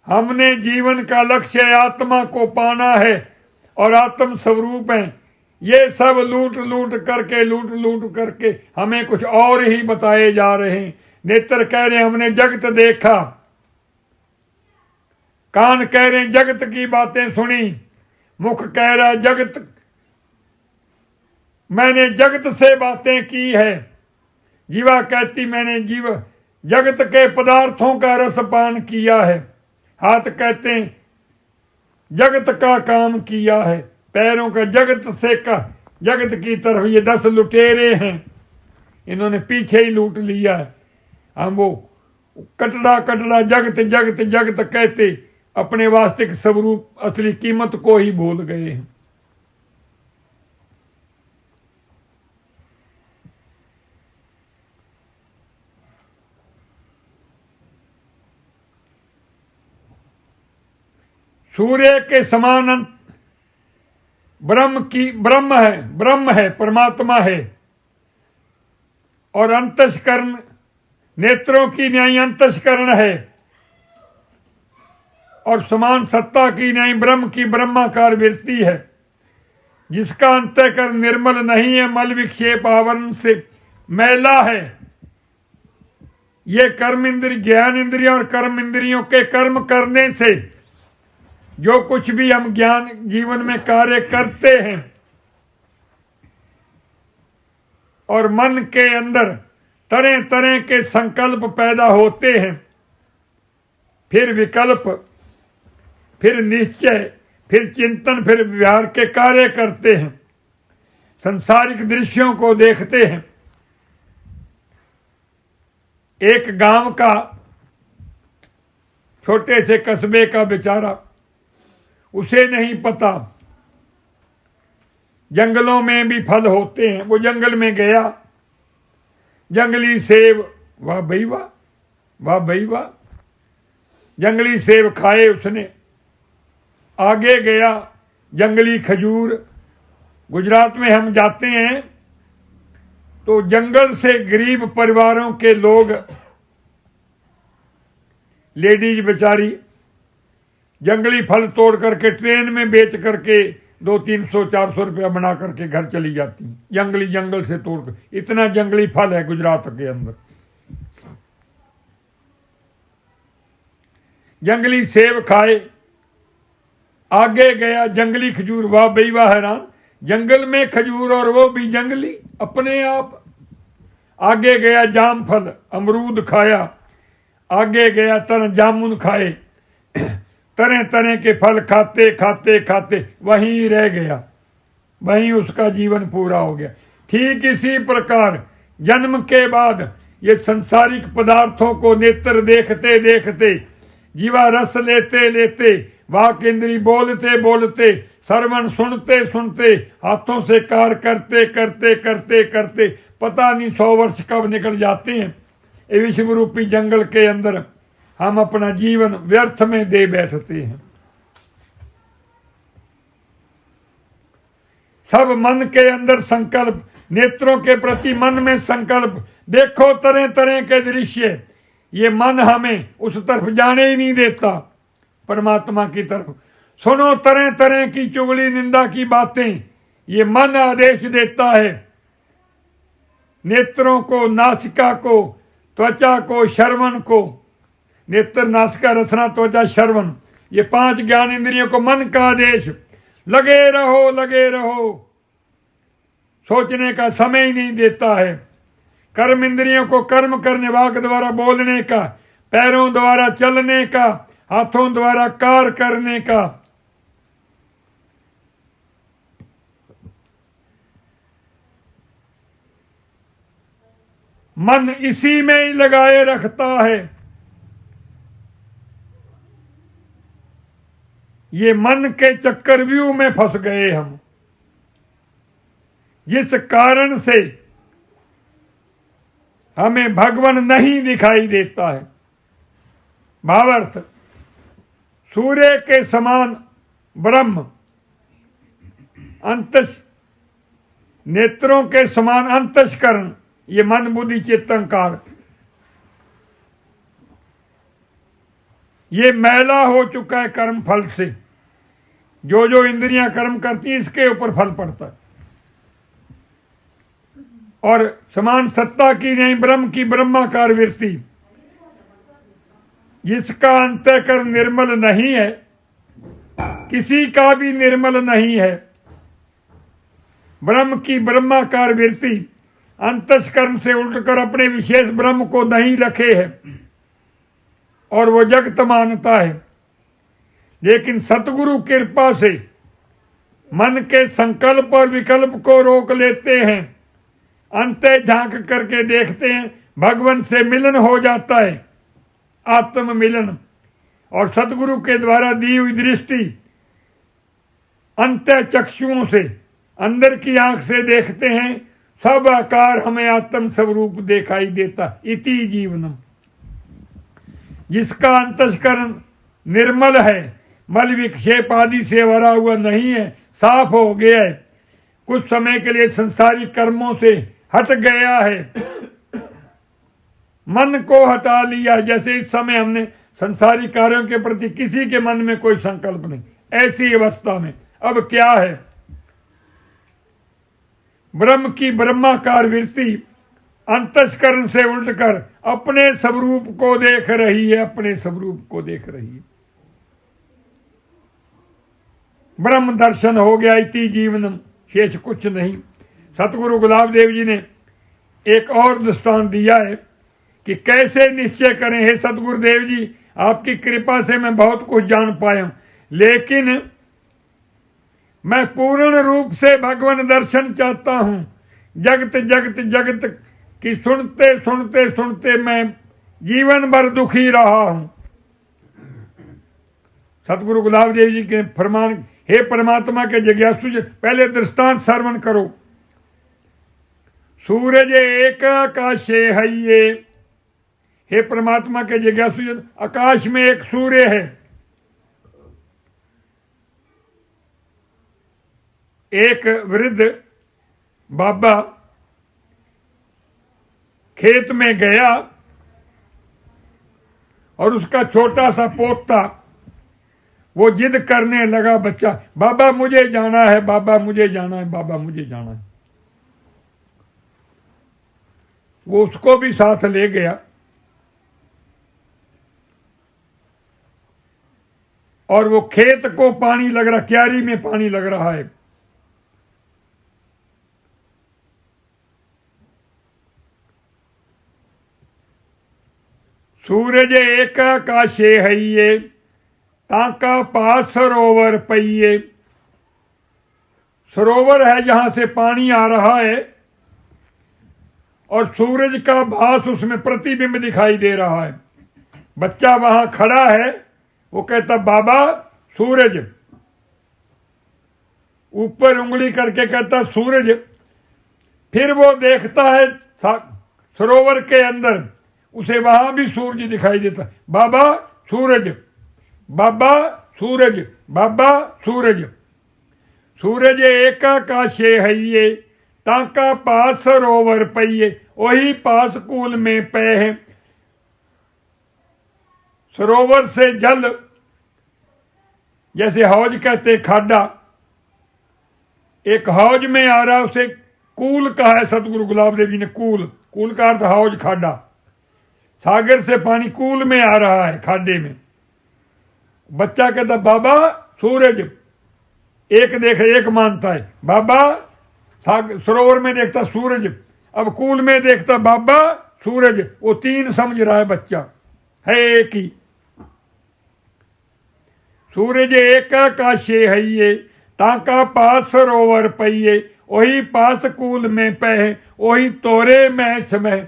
A: हमने जीवन का लक्ष्य आत्मा को पाना है और आत्म स्वरूप है। ये सब लूट लूट करके हमें कुछ और ही बताए जा रहे हैं। नेत्र कह रहे हैं हमने जगत देखा, कान कह रहे हैं जगत की बातें सुनी, मुख कह रहा है जगत, मैंने जगत से बातें की है। जीवा कहती मैंने जगत के पदार्थों का रसपान किया है। हाथ कहते हैं जगत का काम किया है। पैरों का जगत की तरफ। ये 10 लुटेरे हैं, इन्होंने पीछे ही लूट लिया है। हम वो कटड़ा जगत जगत जगत कहते अपने वास्तविक स्वरूप, असली कीमत को ही भूल गए हैं। सूर्य के समान ब्रह्म है, परमात्मा है और अंतःकरण, नेत्रों की न्याय अंतःकरण है और समान सत्ता की न्याय ब्रह्म की ब्रह्माकार वृत्ति है, जिसका अंतःकरण निर्मल नहीं है, मल विक्षेप आवरण से मैला है। ये कर्म इंद्रिय, ज्ञान इंद्रिय और कर्म इंद्रियों के कर्म करने से जो कुछ भी हम ज्ञान जीवन में कार्य करते हैं और मन के अंदर तरह तरह के संकल्प पैदा होते हैं, फिर विकल्प फिर निश्चय, फिर चिंतन, फिर व्यवहार के कार्य करते हैं, संसारिक दृश्यों को देखते हैं। एक गांव का, छोटे से कस्बे का बेचारा, उसे नहीं पता जंगलों में भी फल होते हैं। वो जंगल में गया, जंगली सेब, वाह भाई वाह, वाह भाई वाह, जंगली सेब खाए उसने। आगे गया, जंगली खजूर। गुजरात में हम जाते हैं तो जंगल से गरीब परिवारों के लोग, लेडीज बेचारी जंगली फल तोड़ करके ट्रेन में बेच करके 200-300-400 रुपया बना करके घर चली जाती हैं, जंगल से तोड़कर। इतना जंगली फल है गुजरात के अंदर। जंगली सेब खाए, आगे गया, जंगली खजूर, वाह भाई वाह, हैरान, जंगल में खजूर और वो भी जंगली अपने आप। आगे गया, जाम फल, अमरूद खाया। आगे गया, जामुन खाए। तरह तरह के फल खाते खाते खाते वहीं रह गया, वहीं उसका जीवन पूरा हो गया। ठीक इसी प्रकार जन्म के बाद ये सांसारिक पदार्थों को नेत्र देखते देखते, जीवा रस लेते लेते, वाक इंद्री बोलते बोलते, श्रवण सुनते सुनते, हाथों से कार्य करते करते करते करते, पता नहीं 100 वर्ष कब निकल जाते हैं। ये विश्व रूपी जंगल के अंदर हम अपना जीवन व्यर्थ में दे बैठते हैं। सब मन के अंदर संकल्प, नेत्रों के प्रति मन में संकल्प। देखो तरह तरह के दृश्य, ये मन हमें उस तरफ जाने ही नहीं देता, परमात्मा की तरफ। सुनो तरह तरह की चुगली निंदा की बातें, ये मन आदेश देता है। नेत्रों को, नासिका को, त्वचा को, श्रवण को, नेत्र, नासिका, रसना, त्वचा, श्रवण, ये 5 ज्ञान इंद्रियों को मन का आदेश। लगे रहो लगे रहो, सोचने का समय ही नहीं देता है। कर्म इंद्रियों को कर्म करने, वाक द्वारा बोलने का, पैरों द्वारा चलने का, हाथों द्वारा कार्य करने का। मन इसी में ही लगाए रखता है। ये मन के चक्रव्यूह में फंस गए हम, जिस कारण से हमें भगवान नहीं दिखाई देता है। भावार्थ, सूर्य के समान ब्रह्म, अंतस, नेत्रों के समान अंतस्करण, ये मन बुद्धि चित्त अहंकार, ये मैला हो चुका है कर्म फल से। जो जो इंद्रियां कर्म करती हैं, इसके ऊपर फल पड़ता है। और समान सत्ता की नहीं, ब्रह्म की ब्रह्माकार वृत्ति, जिसका अंतःकरण निर्मल नहीं है, किसी का भी निर्मल नहीं है। ब्रह्म की ब्रह्माकार वृत्ति अंतस्करण से उल्टकर अपने विशेष ब्रह्म को नहीं रखे है और वो जगत मानता है। लेकिन सतगुरु कृपा से मन के संकल्प और विकल्प को रोक लेते हैं, अंतः झांक करके देखते हैं, भगवान से मिलन हो जाता है, आत्म मिलन। और सतगुरु के द्वारा दी हुई दृष्टि अंतः चक्षुओं से, अंदर की आंख से देखते हैं, सब आकार हमें आत्म स्वरूप दिखाई देता। इति जीवनम, जिसका अंतस्करण निर्मल है, मल विक्षेप आदि से भरा हुआ नहीं है, साफ हो गया है, कुछ समय के लिए संसारिक कर्मों से हट गया है, मन को हटा लिया। जैसे इस समय हमने संसारिक कार्यों के प्रति किसी के मन में कोई संकल्प नहीं, ऐसी अवस्था में अब क्या है, ब्रह्म की ब्रह्माकार वृत्ति अंतस्करण से उल्टकर अपने स्वरूप को देख रही है, अपने स्वरूप को देख रही है। ब्रह्म दर्शन हो गया, इति जीवनम, शेष कुछ नहीं। सतगुरु गुलाब देव जी ने एक और दृष्टांत दिया है कि कैसे निश्चय करें। हे सतगुरुदेव जी, आपकी कृपा से मैं बहुत कुछ जान पाया हूं, लेकिन मैं पूर्ण रूप से भगवान दर्शन चाहता हूं। जगत जगत जगत की सुनते सुनते सुनते मैं जीवन भर दुखी रहा हूं। सतगुरु गुलाब देव जी के फरमान, हे परमात्मा के जिज्ञासु, पहले दृष्टांत श्रवण करो। सूरज एक आकाशे है ये, हे परमात्मा के जिज्ञासु, आकाश में एक सूर्य है। एक वृद्ध बाबा खेत में गया और उसका छोटा सा पोता वो जिद करने लगा, बच्चा, बाबा मुझे जाना है, बाबा मुझे जाना है, बाबा मुझे जाना है। वो उसको भी साथ ले गया और वो खेत को पानी लग रहा, क्यारी में पानी लग रहा है। सूरज एक आकाशे है ये, ताका पास सरोवर पइये। सरोवर है जहां से पानी आ रहा है और सूरज का भास उसमें प्रतिबिंब दिखाई दे रहा है। बच्चा वहां खड़ा है, वो कहता, बाबा सूरज। ऊपर उंगली करके कहता, सूरज। फिर वो देखता है सरोवर के अंदर, उसे वहां भी सूरज दिखाई देता, बाबा सूरज, बाबा सूरज, बाबा सूरज। सूरज एक आकाशे है ये, ताका पास सरोवर पइये। वही पास कूल में पे है। सरोवर से जल, जैसे हौज कहते खाडा, एक हौज में आ रहा, उसे कूल कहा है सतगुरु गुलाब देव जी ने। कूल, कूल का अर्थ हौज, खाडा। सागर से पानी कूल में आ रहा है, खाडे में। बच्चा कहता, बाबा सूरज। एक देख, एक मानता है, बाबा सरोवर में देखता सूरज, अब कूल में देखता बाबा सूरज। वो तीन समझ रहा है बच्चा, है एक ही। सूरज एक आकाशे है ये, ताका पास सरोवर पइये। वही पास कूल में पह, वही तोरे में समय।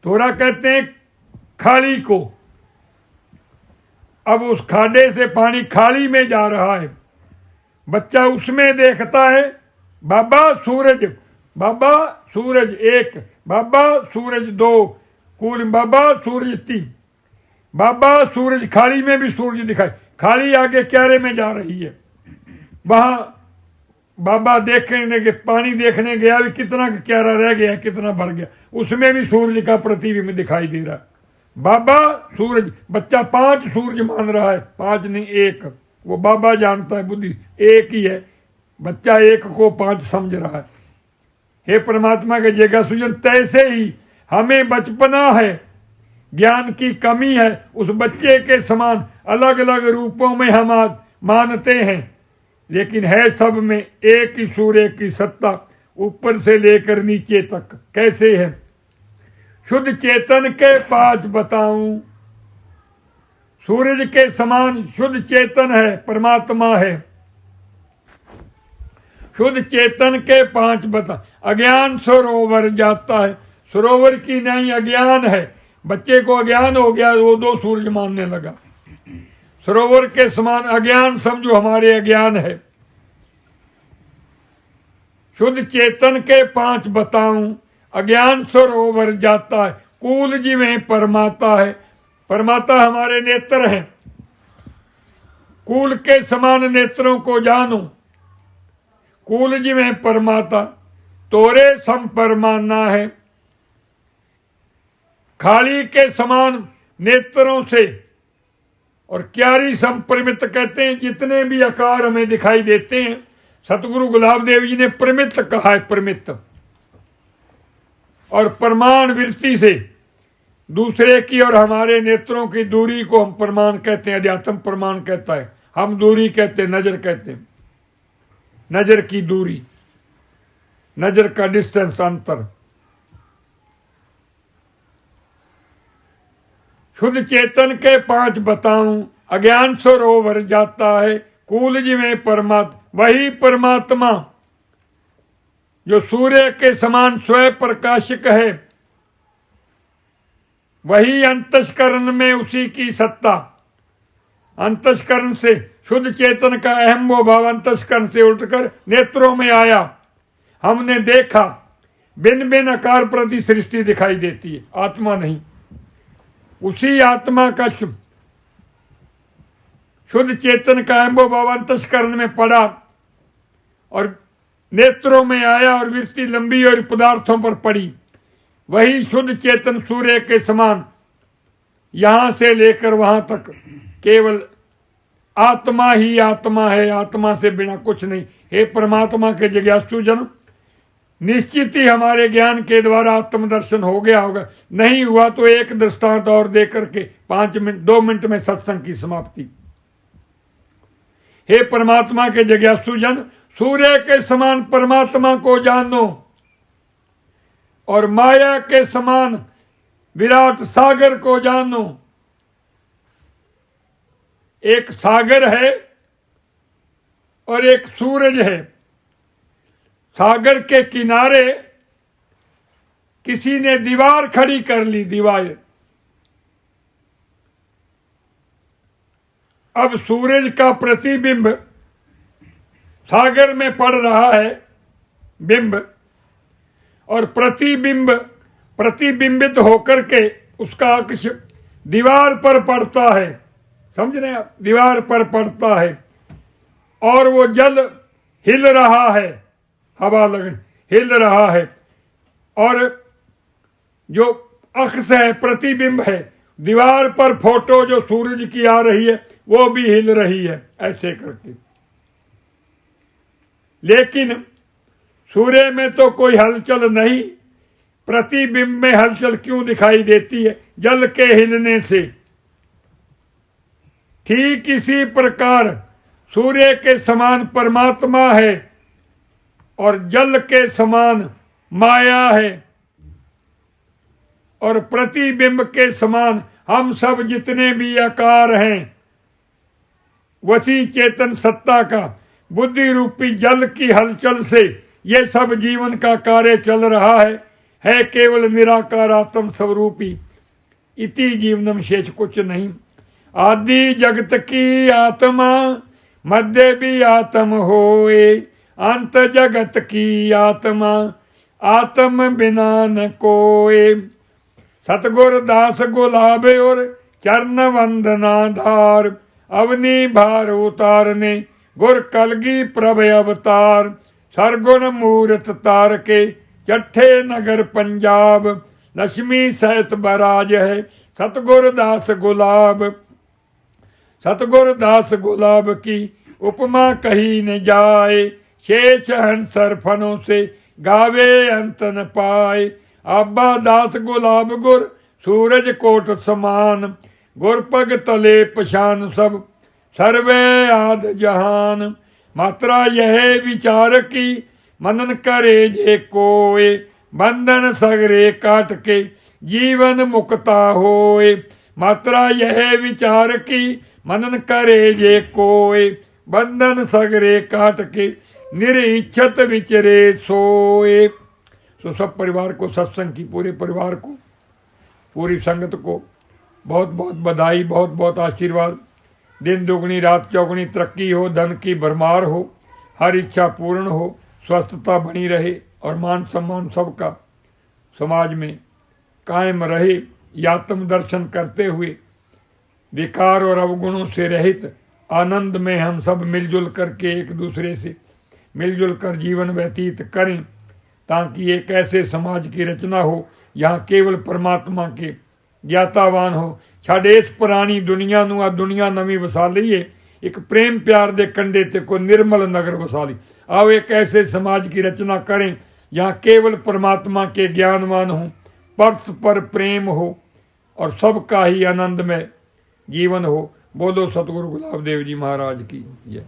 A: तोरा कहते हैं खाली को। अब उस खाडे से पानी खाली में जा रहा है। बच्चा उसमें देखता है बाबा सूरज, बाबा सूरज एक, बाबा सूरज दो, कूल बाबा सूरज तीन, बाबा सूरज। खाली में भी सूरज दिखाई, खाली आगे क्यारे में जा रही है। वहां बाबा देखने के, पानी देखने गया भी, कितना क्यारा रह गया, कितना भर गया, उसमें भी सूरज का प्रतिबिंब दिखाई दे रहा है। बाबा सूरज। बच्चा पांच सूरज मान रहा है, पांच नहीं एक। वो बाबा जानता है, बुद्धि एक ही है। बच्चा एक को पांच समझ रहा है। हे परमात्मा के जगह सुजन, तैसे ही हमें बचपना है, ज्ञान की कमी है। उस बच्चे के समान अलग अलग रूपों में हम आज मानते हैं, लेकिन है सब में एक ही सूर्य की सत्ता, ऊपर से लेकर नीचे तक। कैसे है? शुद्ध चेतन के पांच बताऊं। सूरज के समान शुद्ध चेतन है, परमात्मा है। शुद्ध चेतन के पांच बता। अज्ञान सरोवर जाता है, सरोवर की नहीं, अज्ञान है। बच्चे को अज्ञान हो गया, वो दो सूरज मानने लगा। सरोवर के समान अज्ञान समझो, हमारे अज्ञान है। शुद्ध चेतन के पांच बताऊं, अज्ञान सरोवर जाता है। कूल जिवें परमाता है, परमाता हमारे नेत्र हैं। कूल के समान नेत्रों को जानो। कूल जिवें परमाता, तोरे सम परमाना है। खाली के समान नेत्रों से और क्यारी संप्रमित कहते हैं। जितने भी आकार हमें दिखाई देते हैं, सतगुरु गुलाब देव जी ने प्रमित कहा है, प्रमित। और प्रमाण वृत्ति से दूसरे की और हमारे नेत्रों की दूरी को हम प्रमाण कहते हैं। अध्यात्म प्रमाण कहता है, हम दूरी कहते हैं, नजर कहते हैं। नजर की दूरी, नजर का डिस्टेंस, अंतर। शुद्ध चेतन के पांच बताऊं, अज्ञान सरोवर जाता है, कूल जिਵੇਂ वही परमात्मा जो सूर्य के समान स्वयं प्रकाशक है, वही अंतस्करण में उसी की सत्ता। अंतस्करण से शुद्ध चेतन का अहम वो भाव अंतस्करण से उठकर नेत्रों में आया। हमने देखा, भिन्न भिन्न आकार प्रति सृष्टि दिखाई देती है, आत्मा नहीं। उसी आत्मा का शुद्ध चेतन का अहम वो भाव अंतस्करण में पड़ा और नेत्रों में आया और वृत्ति लंबी और पदार्थों पर पड़ी। वही शुद्ध चेतन सूर्य के समान यहां से लेकर वहां तक केवल आत्मा ही आत्मा है, आत्मा से बिना कुछ नहीं। हे परमात्मा के जिज्ञासु जन, निश्चित ही हमारे ज्ञान के द्वारा आत्मदर्शन हो गया होगा। नहीं हुआ तो एक दृष्टांत और दे करके 2 मिनट में सत्संग की समाप्ति। हे परमात्मा के जिज्ञासु जन, सूर्य के समान परमात्मा को जानो और माया के समान विराट सागर को जानो। एक सागर है और एक सूरज है। सागर के किनारे किसी ने दीवार खड़ी कर ली, दीवार। अब सूरज का प्रतिबिंब सागर में पड़ रहा है, बिंब, और प्रतिबिंबित होकर के उसका अक्ष दीवार पर पड़ता है। समझ रहे हैं आप? दीवार पर पड़ता है और वो जल हिल रहा है, हवा लगन हिल रहा है, और जो अक्ष है, प्रतिबिंब है, दीवार पर फोटो जो सूरज की आ रही है वो भी हिल रही है, ऐसे करके। लेकिन सूर्य में तो कोई हलचल नहीं, प्रतिबिंब में हलचल क्यों दिखाई देती है? जल के हिलने से। ठीक इसी प्रकार सूर्य के समान परमात्मा है और जल के समान माया है और प्रतिबिंब के समान हम सब जितने भी आकार हैं, वसी चेतन सत्ता का बुद्धि रूपी जल की हलचल से ये सब जीवन का कार्य चल रहा है केवल निराकार आत्म स्वरूपी। इति जीवनम, शेष कुछ नहीं। आदि जगत की आत्मा, मध्य भी आत्म होए, अंत जगत की आत्मा, आत्म बिना न कोए। सतगुर दास गुलाब और चरण वंदना धार, अवनी भार उतारने गुर कलगी प्रभ अवतार। सरगुण मूर्त तार के चट्ठे नगर पंजाब, लक्ष्मी सहित बराज है सतगुर दास गुलाब। सतगुर दास गुलाब की उपमा कही न जाए, शेष हंसर फनों से गावे अंत न पाए। आबा दास गुलाब गुर सूरज कोट समान, गुर पग तले पशान सब सर्वे आद जहान। मात्रा यह विचार की मनन करे जे कोय, बंधन सगरे काट के जीवन मुक्ता होए। मात्रा यह विचार की मनन करे जे कोय, बंधन सगरे काट के निरिच्छत विचरे सोए। तो सब परिवार को, सत्संग की पूरे परिवार को, पूरी संगत को बहुत बहुत बधाई, बहुत बहुत आशीर्वाद। दिन दुगनी रात चौगुनी तरक्की हो, धन की भरमार हो, हर इच्छा पूर्ण हो, स्वस्थता बनी रहे और मान सम्मान सबका समाज में कायम रहे। आत्म दर्शन करते हुए विकार और अवगुणों से रहित आनंद में हम सब मिलजुल करके एक दूसरे से मिलजुल कर जीवन व्यतीत करें, ताकि एक ऐसे समाज की रचना हो यहाँ केवल परमात्मा के ज्ञातावान हो। छाड़े इस पुरानी दुनिया नू आ दुनिया नवी वसा लीए, एक प्रेम प्यार दे कंडे ते को निर्मल नगर वसा ली। आओ एक ऐसे समाज की रचना करें यहाँ केवल परमात्मा के ज्ञानवान हो, परस्पर प्रेम हो और सबका ही आनंद में जीवन हो। बोलो सतगुरु गुलाब देव जी महाराज की जय।